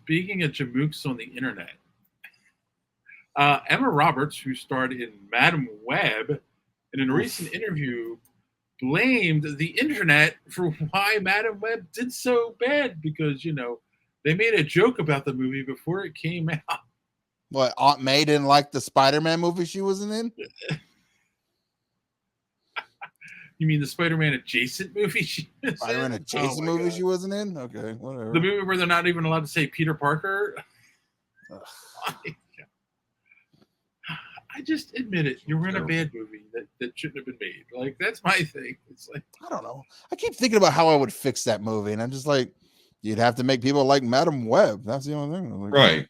speaking of jamooks on the internet, Emma Roberts, who starred in Madam Web, in a recent interview, blamed the internet for why Madam Web did so bad because, they made a joke about the movie before it came out. What, Aunt May didn't like the Spider-Man movie she wasn't in? You mean the Spider-Man adjacent movie she was Spider-Man in? adjacent movie she wasn't in? Okay, whatever. The movie where they're not even allowed to say Peter Parker? I just admit it. You were in a bad movie that shouldn't have been made. Like, that's my thing. It's like, I don't know. I keep thinking about how I would fix that movie, and I'm just like, you'd have to make people like Madam Web. That's the only thing. Like, right.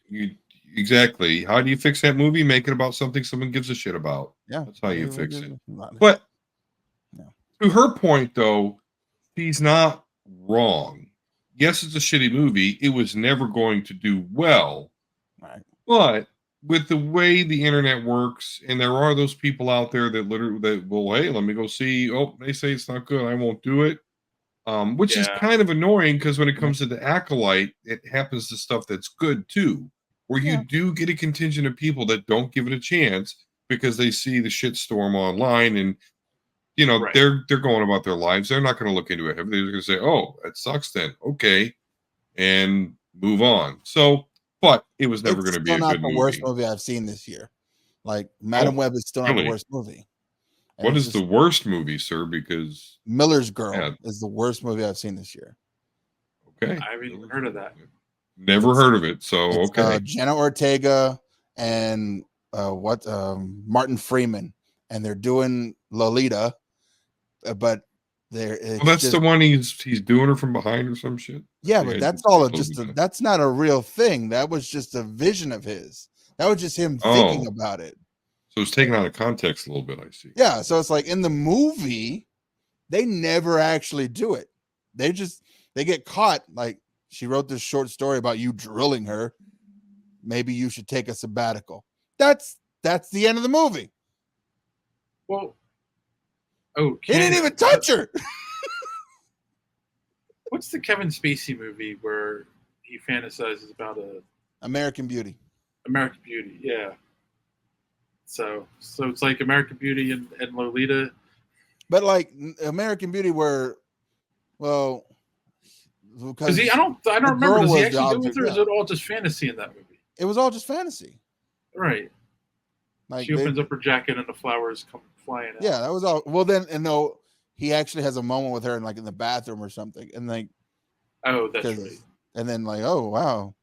Exactly. How do you fix that movie? Make it about something someone gives a shit about. Yeah. That's how you fix it. But to her point, though, she's not wrong. Yes, it's a shitty movie. It was never going to do well. Right. But with the way the internet works, and there are those people out there that will, hey, let me go see. Oh, they say it's not good. I won't do it. Which is kind of annoying because when it comes to the Acolyte, it happens to stuff that's good too, where you do get a contingent of people that don't give it a chance because they see the shitstorm online and they're going about their lives. They're not going to look into it. They're going to say, "Oh, that sucks." Then okay, and move on. So, but it was never going to be a good movie. Worst movie I've seen this year. Like Madam Web is still not the worst movie. And what is the worst movie, sir? Because Miller's Girl is the worst movie I've seen this year. Okay, I haven't even heard of that. Never heard of it. So okay, Jenna Ortega and Martin Freeman, and they're doing Lolita, but that's the one he's doing her from behind or some shit. Yeah, but that's all that's not a real thing. That was just a vision of his. That was just him thinking about it. So it's taken out of context a little bit, I see. Yeah, so it's like in the movie, they never actually do it. They get caught. Like, she wrote this short story about you drilling her. Maybe you should take a sabbatical. That's the end of the movie. Well, he didn't even touch her. What's the Kevin Spacey movie where he fantasizes about American Beauty? American Beauty, yeah. So it's like American Beauty and Lolita. But like American Beauty because I don't remember. Does he actually go with her? Or is it all just fantasy in that movie? It was all just fantasy. Right. Like she opens up her jacket and the flowers come flying out. Yeah, that was all. Well, then, and no, he actually has a moment with her in the bathroom or something, and like, oh, that's right. And then oh wow,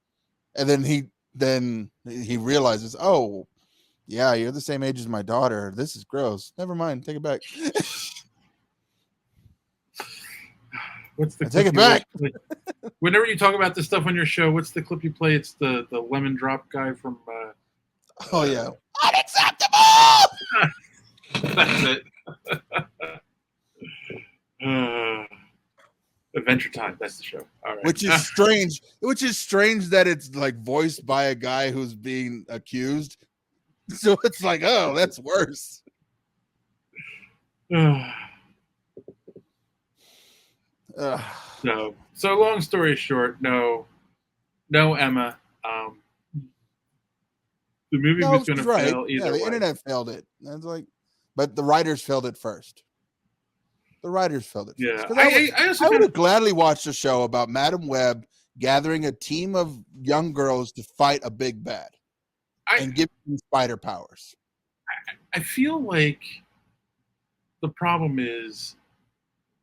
and then he realizes, oh yeah, you're the same age as my daughter. This is gross. Never mind, take it back. Take it back. Whenever you talk about this stuff on your show, what's the clip you play? It's the lemon drop guy from. Oh yeah, unacceptable. That's it. Adventure Time. That's the show. All right. Which is strange. Which is strange that it's like voiced by a guy who's being accused. So it's like, oh, that's worse. No. So long story short, no, Emma. The movie was going to fail either way. The internet failed it. That's like, but the writers failed it first. First. Yeah, I would have gladly watched a show about Madam Web gathering a team of young girls to fight a big bad and give them spider powers. I feel like the problem is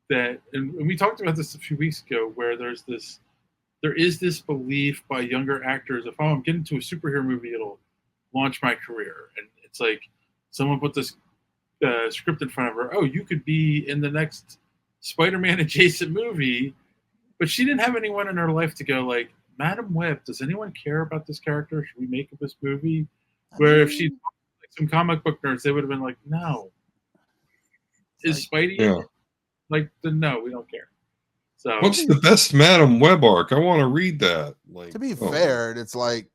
that, and we talked about this a few weeks ago, where there is this belief by younger actors, if I'm getting to a superhero movie, it'll launch my career. And it's like someone put this script in front of her. Oh, you could be in the next Spider-Man adjacent movie, but she didn't have anyone in her life to go like, Madam Web, does anyone care about this character? Should we make this movie? Where if she like some comic book nerds, they would have been like, no. Is Spidey like, no, we don't care. So what's the best Madam Web arc? I want to read that. Like, to be fair, it's like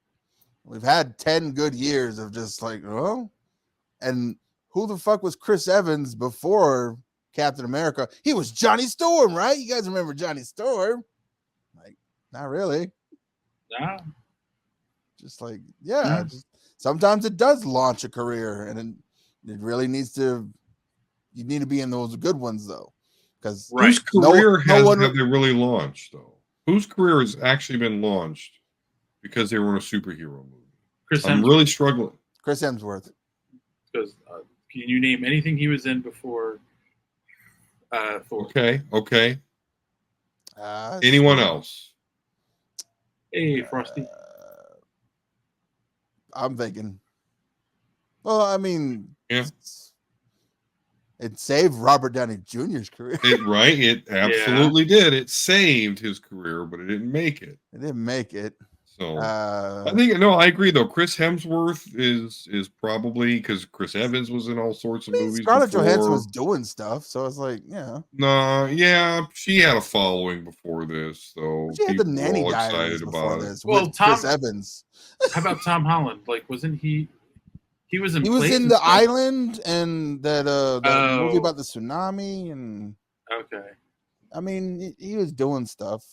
we've had 10 good years of just like, and who the fuck was Chris Evans before Captain America? He was Johnny Storm, right? You guys remember Johnny Storm? Like, not really. No. Just like, just, sometimes it does launch a career, and it really needs to. You need to be in those good ones though, because whose career have they really launched though? Whose career has actually been launched because they were in a superhero movie? I'm really struggling. Chris Hemsworth. Because can you name anything he was in before Thor? Okay. Anyone else? Hey, Frosty. I'm thinking. Well, I mean, yeah. It saved Robert Downey Jr.'s career. It absolutely did. It saved his career, but it didn't make it. It didn't make it. So I think I agree though. Chris Hemsworth is probably, because Chris Evans was in all sorts of movies. Scarlett Johansson was doing stuff, so it's like, she had a following before this, though. She had the Nanny Diaries before this. Well, Chris Evans. How about Tom Holland? Like, wasn't he? He was in The Island and that movie about the tsunami and. Okay. I mean, he was doing stuff.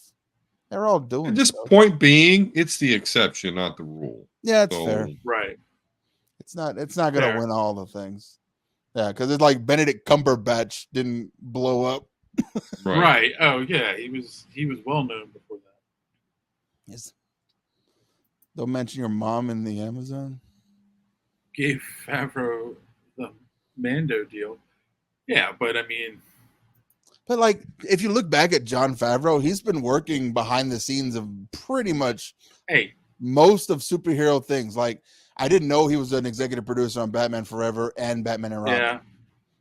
They're all doing. Just stuff. Point being, it's the exception, not the rule. Yeah, it's fair. Right. It's not going to win all the things. Yeah, because it's like Benedict Cumberbatch didn't blow up. Right. Oh yeah, he was well known before that. Yes. Don't mention your mom in the Amazon. Gave Favreau the Mando deal. Yeah, but I mean. But like, if you look back at Jon Favreau, he's been working behind the scenes of pretty much most of superhero things. Like, I didn't know he was an executive producer on Batman Forever and Batman and Robin. Yeah.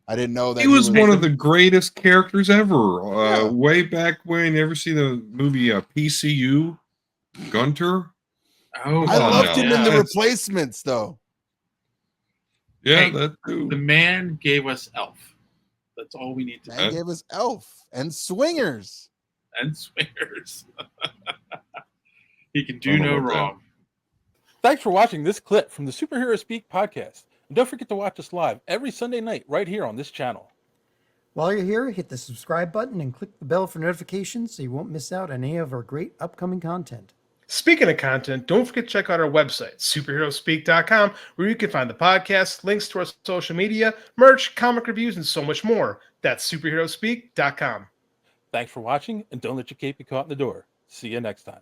I didn't know that he was one of the greatest characters ever. Way back when, you ever see the movie PCU, Gunter? Oh, I loved him in The Replacements, though. Yeah, that too. The man gave us Elf. That's all we need to know. Gave us Elf and Swingers. He can do no wrong. Thanks for watching this clip from the Superhero Speak podcast. And don't forget to watch us live every Sunday night right here on this channel. While you're here, hit the subscribe button and click the bell for notifications so you won't miss out on any of our great upcoming content. Speaking of content, don't forget to check out our website, superheroespeak.com, where you can find the podcast, links to our social media, merch, comic reviews, and so much more. That's superheroespeak.com. Thanks for watching, and don't let your cape be caught in the door. See you next time.